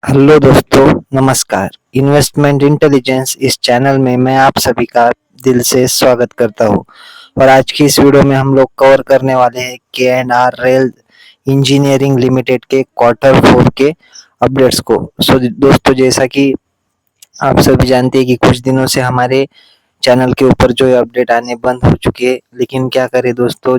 Hello दोस्तों, नमस्कार। Investment intelligence इस चैनल में मैं आप सभी का दिल से स्वागत करता हूं। और आज की इस वीडियो में हम लोग कवर करने वाले हैं के&आर रेल इंजीनियरिंग लिमिटेड के Q4 के अपडेट्स को। दोस्तों, जैसा कि आप सभी जानते हैं कि कुछ दिनों से हमारे चैनल के ऊपर जो है अपडेट आने बंद हो चुके हैं, लेकिन क्या करें दोस्तों,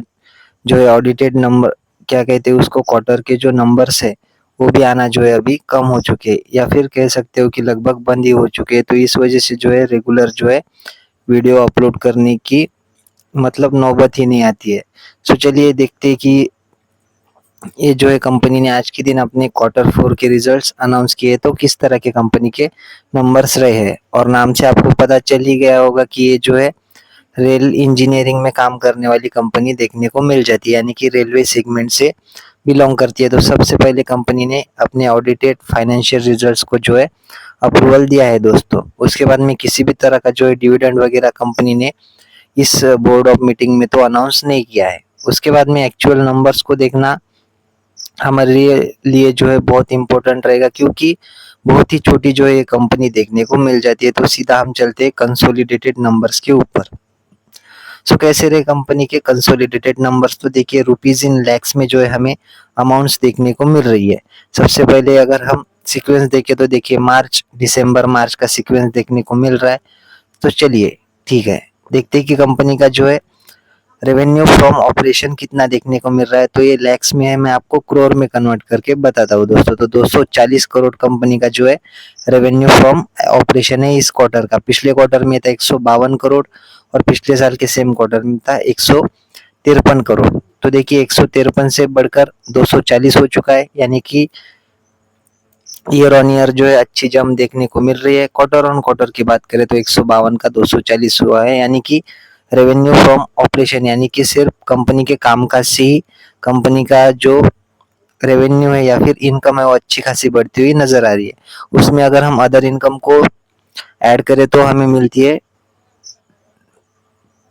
जो है ऑडिटेड नंबर क्या कहते हैं उसको, क्वार्टर के जो नंबर्स है वो भी आना जो है अभी कम हो चुके हैं, या फिर कह सकते हो कि लगभग बंद ही हो चुके हैं। तो इस वजह से जो है रेगुलर जो है वीडियो अपलोड करने की मतलब नौबत ही नहीं आती है। सो चलिए देखते हैं कि ये जो है कंपनी ने आज के दिन अपने Q4 के रिजल्ट्स अनाउंस किए, तो किस तरह के कंपनी के नंबर्स रहे हैं। और नाम से आपको पता चल ही गया होगा कि ये जो है रेल इंजीनियरिंग में काम करने वाली कंपनी देखने को मिल जाती है, यानी कि रेलवे सेगमेंट से बिलोंग करती है। तो सबसे पहले कंपनी ने अपने ऑडिटेड फाइनेंशियल रिजल्ट्स को जो है अप्रूवल दिया है दोस्तों। उसके बाद में किसी भी तरह का जो है डिविडेंड वगैरह कंपनी ने इस बोर्ड ऑफ मीटिंग में तो अनाउंस नहीं किया है। उसके बाद में एक्चुअल नंबर्स को देखना हमारे लिए जो है बहुत इम्पोर्टेंट रहेगा, क्योंकि बहुत ही छोटी जो है ये कंपनी देखने को मिल जाती है। तो सीधा हम चलते हैं कंसोलिडेटेड नंबर्स के ऊपर। सो कैसे रहे कंपनी के कंसोलिडेटेड नंबर्स, तो देखिए रुपीज इन लैक्स में जो है हमें अमाउंट्स देखने को मिल रही है। सबसे पहले अगर हम सीक्वेंस देखें तो देखिए मार्च दिसंबर मार्च का सीक्वेंस देखने को मिल रहा है। तो चलिए ठीक है, देखते हैं कि कंपनी का जो है रेवेन्यू फ्रॉम ऑपरेशन कितना देखने को मिल रहा है। तो ये लैक्स में है, मैं आपको करोड़ में कन्वर्ट करके बताता हूँ दोस्तों। तो 240 करोड़ कंपनी का जो है रेवेन्यू फ्रॉम ऑपरेशन है इस क्वार्टर का। पिछले क्वार्टर में था 152 करोड़ और पिछले साल के सेम क्वार्टर में था 153 करोड़। तो देखिए 153 से बढ़कर 240 हो चुका है, यानी कि ईयर ऑन ईयर जो है अच्छी जंप देखने को मिल रही है। क्वार्टर ऑन क्वार्टर की बात करें तो 152 का 240 हुआ है, यानी कि रेवेन्यू फ्रॉम ऑपरेशन यानी कि सिर्फ कंपनी के कामकाज से ही कंपनी का जो रेवेन्यू है या फिर इनकम है वो अच्छी खासी बढ़ती हुई नजर आ रही है। उसमें अगर हम अदर इनकम को ऐड करें तो हमें मिलती है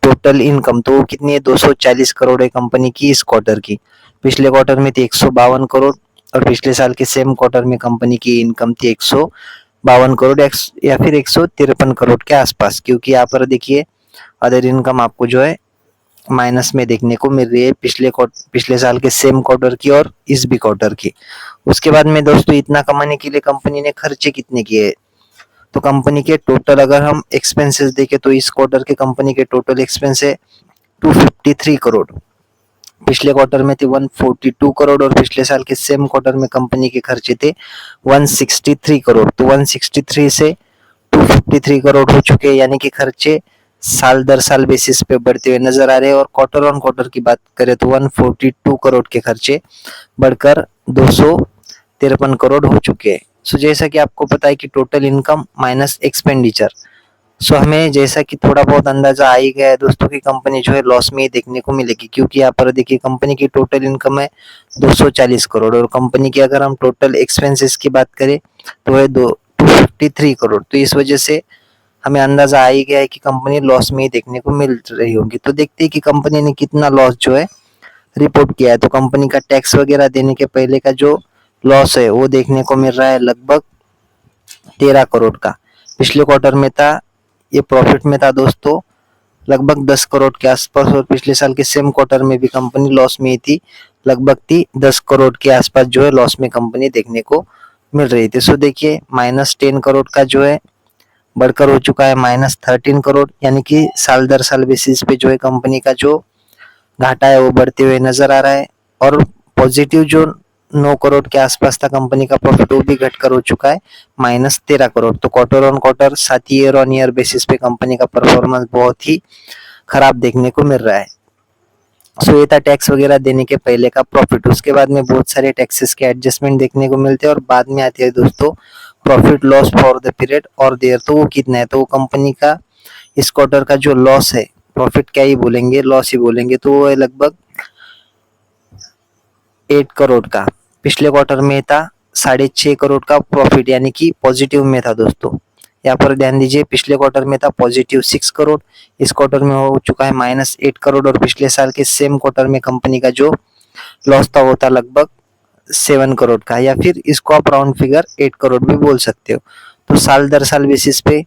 टोटल इनकम। तो वो कितनी है, 240 करोड़ है कंपनी की इस क्वार्टर की। पिछले क्वार्टर में थी 152 करोड़ और पिछले साल के सेम क्वार्टर में कंपनी की इनकम थी 152 करोड़ या फिर 153 करोड़ के आसपास। क्योंकि यहाँ पर देखिए अदर इनकम आपको जो है माइनस में देखने को मिल रही है पिछले साल के सेम क्वार्टर की और इस भी क्वार्टर की। उसके बाद में दोस्तों इतना कमाने के लिए कंपनी ने खर्चे कितने किए, तो कंपनी के टोटल अगर हम एक्सपेंसेस देखें तो इस क्वार्टर के कंपनी के टोटल एक्सपेंस है 253 करोड़। पिछले क्वार्टर में थे 142 करोड़ और पिछले साल के सेम क्वार्टर में कंपनी के खर्चे थे 163 करोड़। तो 163 से 253 करोड़ हो चुके हैं, यानी कि खर्चे साल दर साल बेसिस पे बढ़ते हुए नजर आ रहे हैं। और क्वार्टर ऑन क्वार्टर की बात करें तो 142 करोड़ के खर्चे बढ़कर 253 करोड़ हो चुके हैं। सो जैसा कि आपको पता है कि टोटल इनकम माइनस एक्सपेंडिचर, सो हमें जैसा कि थोड़ा बहुत अंदाजा आ ही गया है दोस्तों की कंपनी जो है लॉस में ही देखने को मिलेगी। क्योंकि यहाँ पर देखिए कंपनी की टोटल इनकम है 240 करोड़ और कंपनी की अगर हम टोटल एक्सपेंसेस की बात करें तो है 253 करोड़। तो इस वजह से हमें अंदाजा आ ही गया है कि कंपनी लॉस में ही देखने को मिल रही होगी। तो देखते हैं कि कंपनी ने कितना लॉस जो है रिपोर्ट किया है। तो कंपनी का टैक्स वगैरह देने के पहले का जो लॉस है वो देखने को मिल रहा है लगभग 13 करोड़ का। पिछले क्वार्टर में था, ये प्रॉफिट में था दोस्तों लगभग 10 करोड़ के आसपास। और पिछले साल के सेम क्वार्टर में भी कंपनी लॉस में ही थी, लगभग थी 10 करोड़ के आसपास जो है लॉस में कंपनी देखने को मिल रही थी। सो देखिए -10 करोड़ का जो है बढ़कर हो चुका है -13 करोड़, यानी कि साल दर साल बेसिस पे जो है कंपनी का जो घाटा है वो बढ़ते हुए नजर आ रहा है। और पॉजिटिव जो 9 करोड़ के आसपास था कंपनी का प्रॉफिट वो भी घटकर हो चुका है -13 करोड़। तो क्वार्टर ऑन क्वार्टर साथ ही ईयर ऑन ईयर बेसिस पे कंपनी का परफॉर्मेंस बहुत ही खराब देखने को मिल रहा है। सो ये था टैक्स वगैरह देने के पहले का प्रॉफिट। उसके बाद में बहुत सारे टैक्सेस के एडजस्टमेंट देखने को मिलते हैं और बाद में आती है दोस्तों profit loss for the period और देयर। तो वो कितना है, तो वो कंपनी का इस क्वार्टर का जो लॉस है, प्रॉफिट क्या ही बोलेंगे लॉस ही बोलेंगे, तो वो है लगभग 8 करोड़ का। पिछले क्वार्टर में था 6.5 करोड़ का प्रॉफिट, यानी कि पॉजिटिव में था दोस्तों। यहाँ पर ध्यान दीजिए पिछले क्वार्टर में था पॉजिटिव 6 करोड़, इस क्वार्टर में हो चुका है -8 करोड़। और पिछले साल के सेम क्वार्टर में कंपनी का जो लॉस था वो था लगभग 7 करोड़ का, या फिर इसको आप राउंड फिगर 8 करोड़ भी बोल सकते हो। तो साल दर साल बेसिस पे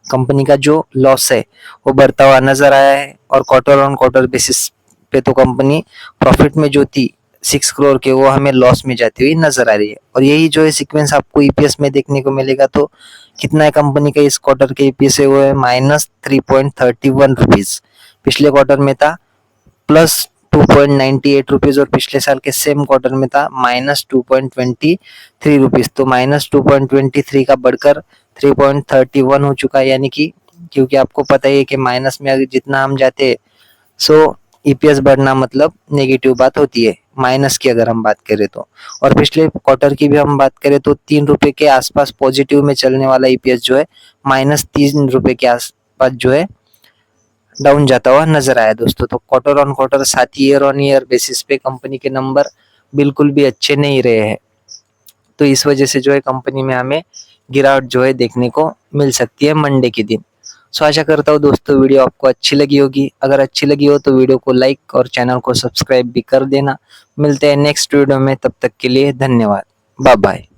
कंपनी का जो लॉस है वो बढ़ता हुआ नजर आया है, और क्वार्टर ऑन क्वार्टर बेसिस पे तो कंपनी प्रॉफिट में जो थी 6 करोड़ के, वो हमें लॉस में जाती हुई नजर आ रही है। और यही जो है सीक्वेंस आपको ईपीएस में देखने को मिलेगा। तो कितना है कंपनी का इस क्वार्टर के ईपीएस है, वो है -3.31 रुपीज। पिछले क्वार्टर में था +2.98 रुपीज, और पिछले साल के सेम क्वार्टर में था -2.23 रुपीज। तो -2.23 का बढ़कर 3.31 हो चुका है, यानी कि क्योंकि आपको पता ही है कि माइनस में अगर जितना हम जाते हैं, सो ईपीएस बढ़ना मतलब नेगेटिव बात होती है, माइनस की अगर हम बात करें तो। और पिछले क्वार्टर की भी हम बात करें तो 3 रुपए के आसपास पॉजिटिव में चलने वाला ईपीएस जो है -3 रुपए के आसपास जो है डाउन जाता हुआ नजर आया दोस्तों। तो क्वार्टर ऑन क्वार्टर साथ ही ईयर ऑन ईयर बेसिस पे कंपनी के नंबर बिल्कुल भी अच्छे नहीं रहे हैं। तो इस वजह से जो है कंपनी में हमें गिरावट जो है देखने को मिल सकती है मंडे के दिन। सो आशा करता हूँ दोस्तों वीडियो आपको अच्छी लगी होगी। अगर अच्छी लगी हो तो वीडियो को लाइक और चैनल को सब्सक्राइब भी कर देना। मिलते हैं नेक्स्ट वीडियो में, तब तक के लिए धन्यवाद। Bye bye.